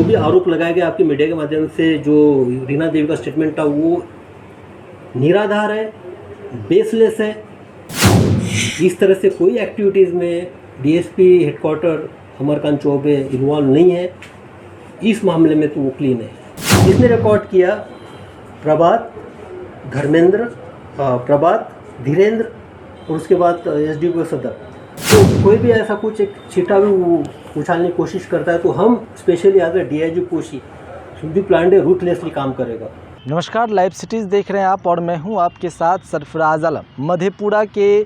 जो भी आरोप लगाए गए आपकी मीडिया के माध्यम से, जो रीना देवी का स्टेटमेंट था वो निराधार है, बेसलेस है। इस तरह से कोई एक्टिविटीज़ में DSP headquarter Amarkant Choubey involve नहीं है। इस मामले में तो वो क्लीन है। जिसने रिकॉर्ड किया प्रभात, धर्मेंद्र, प्रभात, धीरेन्द्र और उसके बाद एसडीपीओ सदर। तो कोई भी ऐसा कुछ एक छिटा भी उछालने की कोशिश करता है तो हम specially as a DIG Koshi Sudeep Pandey ruthlessly काम करेगा। नमस्कार, लाइव सिटीज़ देख रहे हैं आप और मैं हूं आपके साथ सरफराज आलम। मधेपुरा के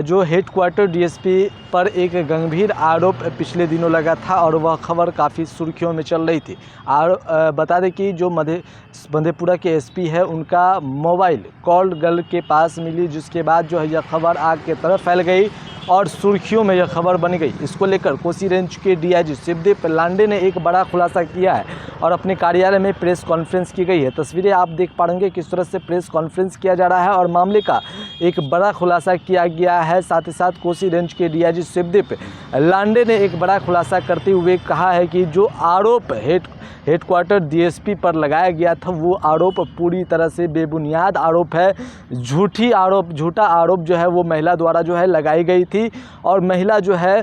जो हेडक्वार्टर डीएसपी पर एक गंभीर आरोप पिछले दिनों लगा था और वह खबर काफ़ी सुर्खियों में चल रही थी। और बता दें कि जो मधेपुरा के एसपी है उनका मोबाइल कॉल गर्ल के पास मिली, जिसके बाद जो है यह खबर आग की तरफ फैल गई और सुर्खियों में यह खबर बन गई। इसको लेकर कोसी रेंज के डीआईजी शिवदीप लांडे ने एक बड़ा खुलासा किया है और अपने कार्यालय में प्रेस कॉन्फ्रेंस की गई है। तस्वीरें आप देख पाएंगे किस तरह से प्रेस कॉन्फ्रेंस किया जा रहा है और मामले का एक बड़ा खुलासा किया गया है। साथ ही साथ कोसी रेंज के डीआईजी शिवदीप लांडे ने एक बड़ा खुलासा करते हुए कहा है कि जो आरोप हेडक्वार्टर डीएसपी पर लगाया गया था वो आरोप पूरी तरह से बेबुनियाद आरोप है। झूठा आरोप जो है वो महिला द्वारा जो है लगाई गई थी और महिला जो है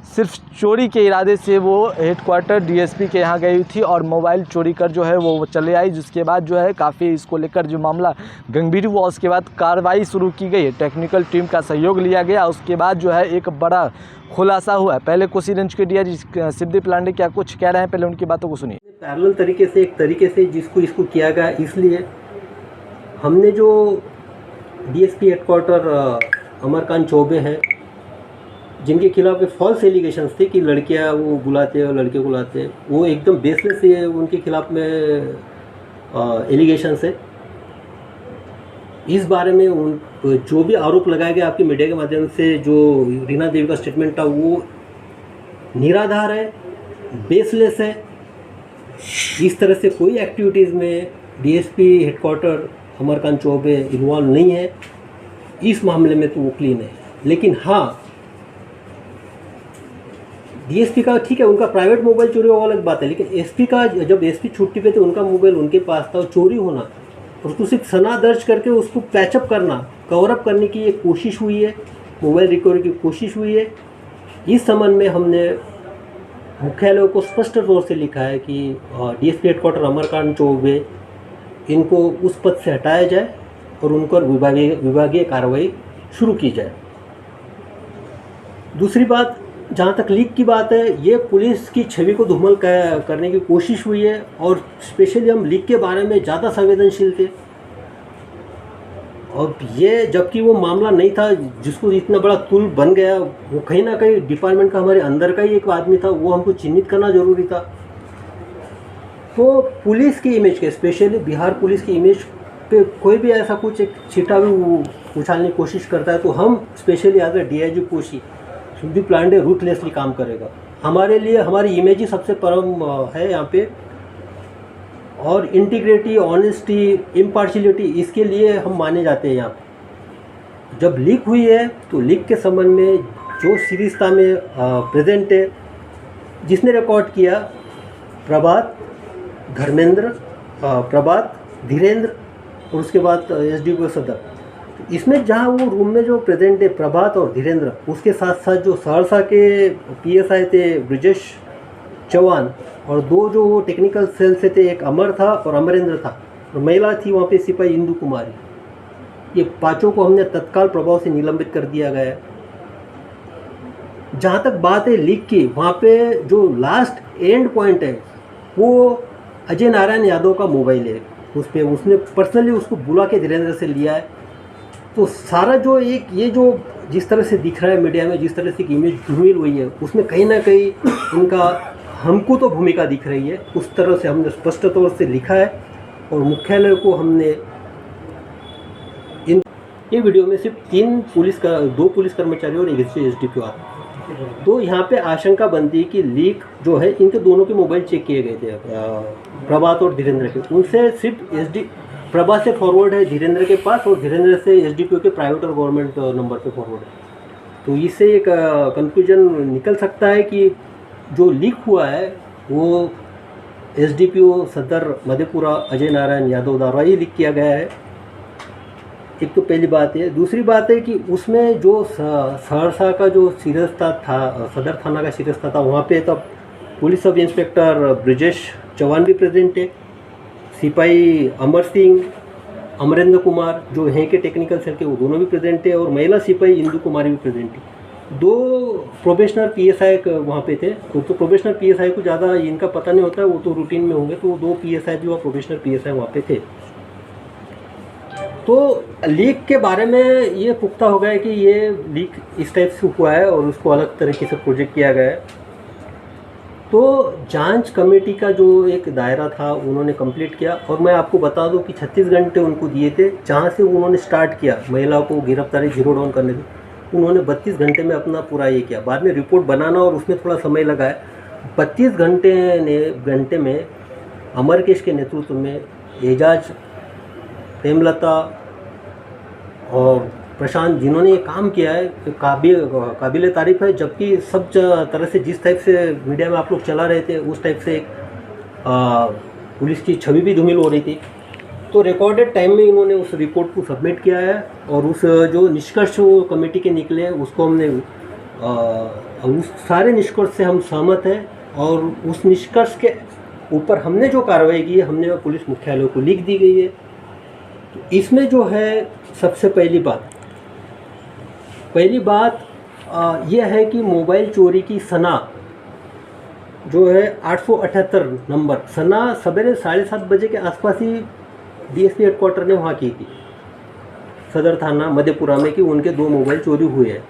सिर्फ चोरी के इरादे से वो हेडक्वार्टर डीएसपी के यहाँ गई थी और मोबाइल चोरी कर जो है वो चले आई। जिसके बाद जो है काफ़ी इसको लेकर जो मामला गंभीर हुआ, उसके बाद कार्रवाई शुरू की गई, टेक्निकल टीम का सहयोग लिया गया। उसके बाद जो है एक बड़ा खुलासा हुआ है। पहले कोसी रेंज के डीआईजी शिवदीप लांडे क्या कुछ कह रहे हैं, पहले उनकी बातों को सुनिए। पैरेलल तरीके से इसको किया गया, इसलिए हमने जो डीएसपी हेडक्वार्टर अमरकांत चौबे है जिनके खिलाफ फॉल्स एलिगेशंस थे कि लड़कियां वो बुलाते और लड़के बुलाते, वो एकदम बेसलेस है। उनके खिलाफ में एलिगेशंस है। इस बारे में जो भी आरोप लगाए गए आपकी मीडिया के माध्यम से, जो रीना देवी का स्टेटमेंट था वो निराधार है, बेसलेस है। इस तरह से कोई एक्टिविटीज़ में DSP headquarter Amarkant Choubey involve नहीं है। इस मामले में तो वो क्लीन है। लेकिन हाँ, डीएसपी का ठीक है, उनका प्राइवेट मोबाइल चोरी हुआ अलग बात है, लेकिन एसपी का, जब एसपी छुट्टी पे थे उनका मोबाइल उनके पास था, चोरी होना और उसको सिर्फ सना दर्ज करके उसको पैचअप करना, कवरअप करने की एक कोशिश हुई है, मोबाइल रिकवरी की कोशिश हुई है। इस संबंध में हमने मुख्यालय को स्पष्ट तौर से लिखा है कि डीएसपी हेडक्वार्टर अमरकांत चौबे इनको उस पद से हटाया जाए और उन पर विभागीय कार्रवाई शुरू की जाए। दूसरी बात, जहाँ तक लीक की बात है, ये पुलिस की छवि को धूमिल करने की कोशिश हुई है और स्पेशली हम लीक के बारे में ज़्यादा संवेदनशील थे। और ये जबकि वो मामला नहीं था जिसको इतना बड़ा तुल बन गया, वो कहीं ना कहीं डिपार्टमेंट का हमारे अंदर का ही एक आदमी था, वो हमको चिन्हित करना जरूरी था। तो पुलिस की इमेज के, स्पेशली बिहार पुलिस की इमेज पे कोई भी ऐसा कुछ एक छिटा भी उछालने की कोशिश करता है तो हम specially as a DIG Koshi Sudeep Pandey ruthlessly काम करेगा। हमारे लिए हमारी इमेज ही सबसे परम है यहाँ पे, और इंटीग्रिटी, ऑनेस्टी, इम्पार्शियलिटी, इसके लिए हम माने जाते हैं यहाँ पे। जब लीक हुई है तो लीक के संबंध में जो सीरियसता में प्रेजेंट है, जिसने रिकॉर्ड किया प्रभात, धर्मेंद्र, प्रभात, धीरेन्द्र और उसके बाद एसडीपीओ सदर। इसमें जहाँ वो रूम में जो प्रेजेंट है प्रभात और धीरेन्द्र, उसके साथ साथ जो सहरसा के पीएसआई थे ब्रिजेश चौहान और दो जो वो टेक्निकल सेल से थे, एक अमर था और अमरेंद्र था और महिला थी वहाँ पे सिपाही इंदू कुमारी। ये पांचों को हमने तत्काल प्रभाव से निलंबित कर दिया गया है। जहाँ तक बात है लीक की, वहाँ पे जो लास्ट एंड पॉइंट है वो अजय नारायण यादव का मोबाइल है। उस पर उसने पर्सनली उसको बुला के धीरेन्द्र से लिया है। तो सारा जो एक ये जो जिस तरह से दिख रहा है मीडिया में, जिस तरह से इमेज धूमिल हुई है, उसमें कहीं ना कहीं उनका हमको तो भूमिका दिख रही है। उस तरह से हमने स्पष्ट तौर से लिखा है और मुख्यालय को हमने ये वीडियो में सिर्फ दो पुलिस कर्मचारी और एक एसडीपीओ आते। तो यहाँ पे आशंका बनती है कि लीक जो है, इनके दोनों के मोबाइल चेक किए गए थे, प्रभात और धीरेन्द्र के। उनसे सिर्फ प्रभात से फॉरवर्ड है धीरेन्द्र के पास और धीरेन्द्र से एसडीपीओ के प्राइवेट और गवर्नमेंट नंबर पे फॉरवर्ड है। तो इससे एक कंक्लूजन निकल सकता है कि जो लीक हुआ है वो एसडीपीओ सदर मधेपुरा अजय नारायण यादव द्वारा ही लीक किया गया है। एक तो पहली बात है। दूसरी बात है कि उसमें जो सहरसा का जो शिरस्ता था, सदर थाना का शिरस्ता था, वहाँ पे तब police sub inspector Brijesh Chauhan भी प्रेजेंट है, सिपाही अमर सिंह, अमरेंद्र कुमार जो हैं के टेक्निकल सेल के, वो दोनों भी प्रेजेंट है, और महिला सिपाही इंदू कुमारी भी प्रेजेंट है। 2 प्रोबेशनर पीएसआई वहाँ पे थे। तो प्रोबेशनर पीएसआई को ज़्यादा इनका पता नहीं होता, वो तो रूटीन में होंगे, तो 2 पीएसआई जो प्रोबेशनर पीएसआई वहाँ पे थे। तो लीक के बारे में ये पुख्ता हो गया है कि ये लीक इस टाइप से हुआ है और उसको अलग तरीके से प्रोजेक्ट किया गया है। तो जांच कमेटी का जो एक दायरा था उन्होंने कंप्लीट किया, और मैं आपको बता दूं कि 36 घंटे उनको दिए थे, जहां से उन्होंने स्टार्ट किया महिला को गिरफ्तारी जीरो डाउन करने की। उन्होंने 32 घंटे में अपना पूरा ये किया। बाद में रिपोर्ट बनाना और उसमें थोड़ा समय लगा है। 32 घंटे में अमरकेश के नेतृत्व में एजाज, प्रेमलता और प्रशांत जिन्होंने ये काम किया है, काबिल तारीफ़ है। जबकि सब तरह से जिस टाइप से मीडिया में आप लोग चला रहे थे, उस टाइप से पुलिस की छवि भी धूमिल हो रही थी। तो रिकॉर्डेड टाइम में इन्होंने उस रिपोर्ट को सबमिट किया है, और उस जो निष्कर्ष वो कमेटी के निकले उसको हमने उस सारे निष्कर्ष से हम सहमत हैं, और उस निष्कर्ष के ऊपर हमने जो कार्रवाई की है, हमने पुलिस मुख्यालय को लिख दी गई है। तो इसमें जो है सबसे पहली बात यह है कि मोबाइल चोरी की सना जो है 878 नंबर सना सवेरे 7:30 बजे के आसपास ही डीएसपी हेडक्वार्टर ने वहाँ की थी, सदर थाना मधेपुरा में, कि उनके 2 मोबाइल चोरी हुए हैं।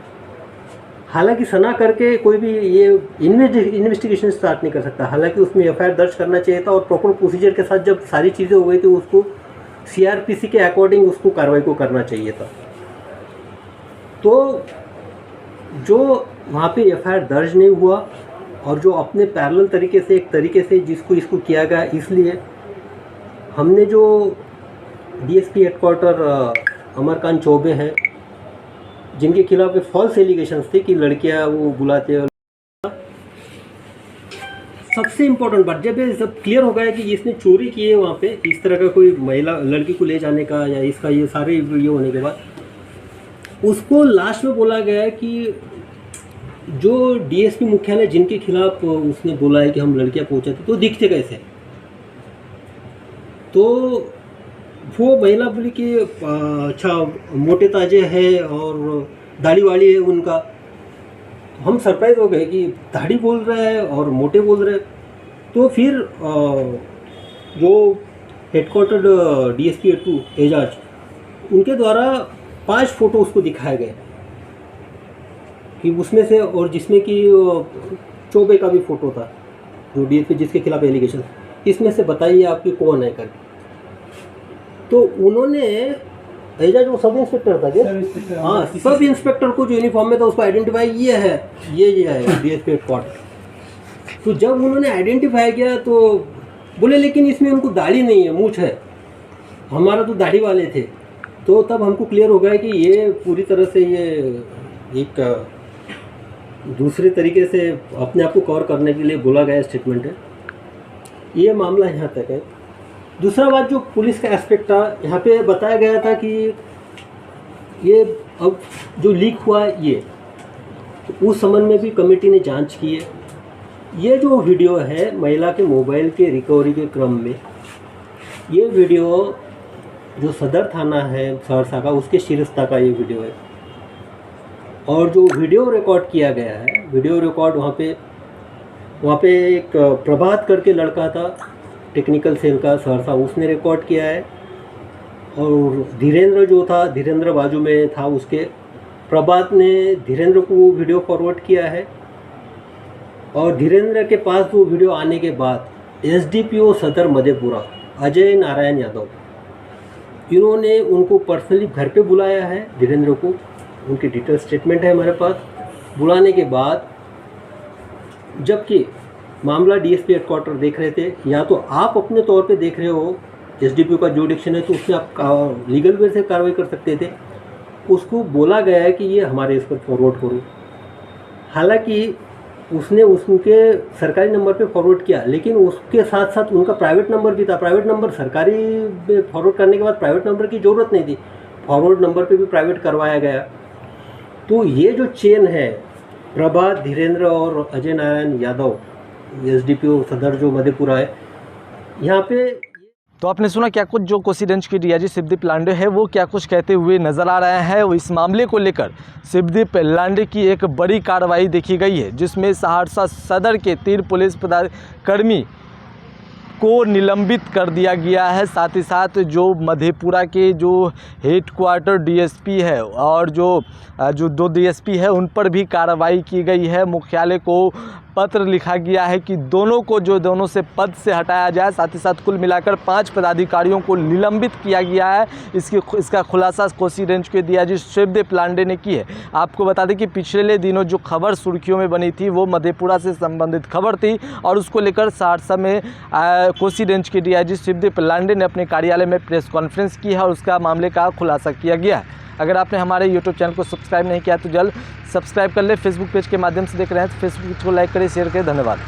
हालांकि सना करके कोई भी ये इन्वेस्टिगेशन स्टार्ट नहीं कर सकता। हालांकि उसमें एफआईआर दर्ज करना चाहिए था, और प्रॉपर प्रोसीजर के साथ जब सारी चीज़ें हो गई थी, उसको सीआरपीसी के अकॉर्डिंग उसको कार्रवाई को करना चाहिए था। तो जो वहाँ पे एफआईआर दर्ज नहीं हुआ, और जो अपने पैरेलल तरीके से एक तरीके से इसको किया गया, इसलिए हमने जो डीएसपी हेडक्वार्टर अमरकांत चौबे हैं, जिनके खिलाफ फॉल्स एलिगेशंस थे कि लड़कियां वो बुलाते हैं। सबसे इम्पोर्टेंट बात, जब ये सब क्लियर हो गया कि इसने चोरी की है वहाँ पे, इस तरह का कोई महिला लड़की को ले जाने का या इसका, ये सारे ये होने के बाद उसको लास्ट में बोला गया है कि जो डीएसपी मुख्यालय जिनके खिलाफ उसने बोला है कि हम लड़कियां पहुंचाते, तो दिखते कैसे, तो वो महिला बोली कि अच्छा मोटे ताजे है और दाढ़ी वाली है उनका। हम सरप्राइज हो गए कि दाढ़ी बोल रहे हैं और मोटे बोल रहे हैं। तो फिर जो हेडक्वार्टर डीएसपी 2 एजाज, उनके द्वारा 5 फोटो उसको दिखाए गए कि उसमें से, और जिसमें कि चौबे का भी फोटो था जो डीएसपी जिसके खिलाफ एलिगेशन, इसमें से बताइए आपकी कौन है करके। तो उन्होंने एजाज वो सब इंस्पेक्टर था क्या? हाँ, सब इंस्पेक्टर को जो यूनिफॉर्म में था उसको आइडेंटिफाई ये है डीएसपी हेडक्वार्टर। तो जब उन्होंने आइडेंटिफाई किया तो बोले लेकिन इसमें उनको दाढ़ी नहीं है, मूछ है, हमारा तो दाढ़ी वाले थे। तो तब हमको क्लियर हो गया कि ये पूरी तरह से ये एक दूसरे तरीके से अपने आप को कवर करने के लिए बोला गया स्टेटमेंट है। ये मामला यहाँ तक है। दूसरा बात, जो पुलिस का एस्पेक्ट था, यहाँ पे बताया गया था कि ये अब जो लीक हुआ ये, तो उस संबंध में भी कमेटी ने जांच की है। ये जो वीडियो है महिला के मोबाइल के रिकवरी के क्रम में, ये वीडियो जो सदर थाना है सहरसा का, उसके शिरस्ता का ये वीडियो है। और जो वीडियो रिकॉर्ड किया गया है, वीडियो रिकॉर्ड वहाँ पे एक प्रभात करके लड़का था टेक्निकल सेल का सहरसा, उसने रिकॉर्ड किया है। और धीरेन्द्र जो था, धीरेन्द्र बाजू में था उसके, प्रभात ने धीरेन्द्र को वो वीडियो फॉरवर्ड किया है। और धीरेन्द्र के पास वो वीडियो आने के बाद एसडीपीओ सदर मधेपुरा अजय नारायण यादव, इन्होंने उनको पर्सनली घर पे बुलाया है धीरेन्द्र को। उनकी डिटेल स्टेटमेंट है हमारे पास। बुलाने के बाद जबकि मामला डीएसपी हेडक्वार्टर देख रहे थे, या तो आप अपने तौर पे देख रहे हो, एसडीपीओ का जुडिक्शन है तो उसमें आप लीगल वे से कार्रवाई कर सकते थे। उसको बोला गया है कि ये हमारे इस पर फॉरवर्ड करो। हालांकि उसने उसके सरकारी नंबर पे फॉरवर्ड किया, लेकिन उसके साथ साथ उनका प्राइवेट नंबर भी था। प्राइवेट नंबर सरकारी पे फॉरवर्ड करने के बाद प्राइवेट नंबर की ज़रूरत नहीं थी, फॉरवर्ड नंबर पे भी प्राइवेट करवाया गया। तो ये जो चेन है, प्रभात, धीरेन्द्र और अजय नारायण यादव, एसडीपीओ सदर जो मधेपुरा है, यहाँ पे। तो आपने सुना क्या कुछ जो कोसी रेंज के डीआईजी शिवदीप लांडे है वो क्या कुछ कहते हुए नजर आ रहे हैं। वो इस मामले को लेकर शिवदीप लांडे की एक बड़ी कार्रवाई देखी गई है, जिसमें सहरसा सदर के 3 पुलिस कर्मी को निलंबित कर दिया गया है। साथ ही साथ जो मधेपुरा के जो हेडक्वार्टर डीएसपी है और जो 2 डीएसपी है उन पर भी कार्रवाई की गई है। मुख्यालय को पत्र लिखा गया है कि दोनों से पद से हटाया जाए। साथ ही साथ कुल मिलाकर 5 पदाधिकारियों को निलंबित किया गया है। इसका खुलासा कोसी रेंज के डीआईजी शिवदीप लांडे ने की है। आपको बता दें कि पिछले दिनों जो खबर सुर्खियों में बनी थी वो मधेपुरा से संबंधित खबर थी और उसको लेकर सहरसा में कोसी रेंज के डीआईजी शिवदीप लांडे ने अपने कार्यालय में प्रेस कॉन्फ्रेंस की है और उसका मामले का खुलासा किया गया है। अगर आपने हमारे यूट्यूब चैनल को सब्सक्राइब नहीं किया तो जल्द सब्सक्राइब कर ले। फेसबुक पेज के माध्यम से देख रहे हैं तो फेसबुक पेज को लाइक करें, शेयर करें। धन्यवाद।